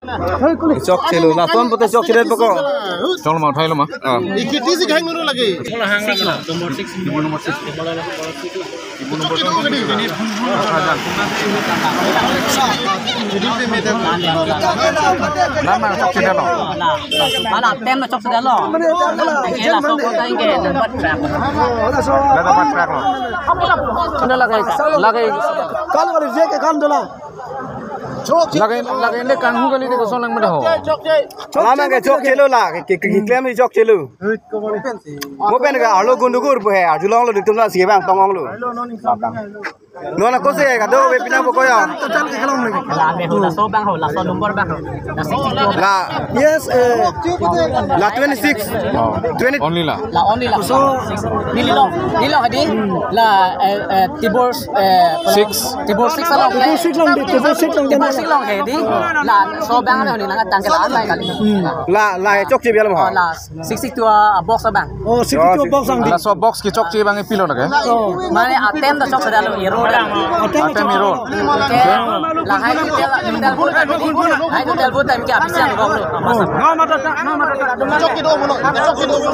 Chok chelu, la son pote chok chelu poko. Chong mau thai lo ma. Ikiti sih hang ngono lagi. Nomor 6. Ibu nomor 6. Ibu nomor 6. Lama chok chelu lo. Mana tem chok sudah lo. Ini lah sok kota ini dapat track. Dapat track lo. Sudah lagai. Kalau ada je ke kan dola. Lagi ini kan hu kali itu solang mana ho. Lama ke chok chelu la, claim ni chok chelu. Mopen ka alo gundugur pe, ajulong lo ditum la siebang tongong lo. No na kose ka do be pinang poko ya. Lah me hu la so bang ho la so nomor bang. La 62. La Yes, la 26. 20 Only lah. La only la so nilong hadi la tibor 6. tibor 6 long tibor 6 long hadi la so bang ni nang tangkel ala kali la chok che bialam ha. la 62 box bang oh 62 box ang di. Lah so box ki chok che bang pilo na ke. mane atem da chok sada lo ero Atem miro. la hai hotel bu time ki abis yang gong lo Chok ke do mo. Chok ke do mo.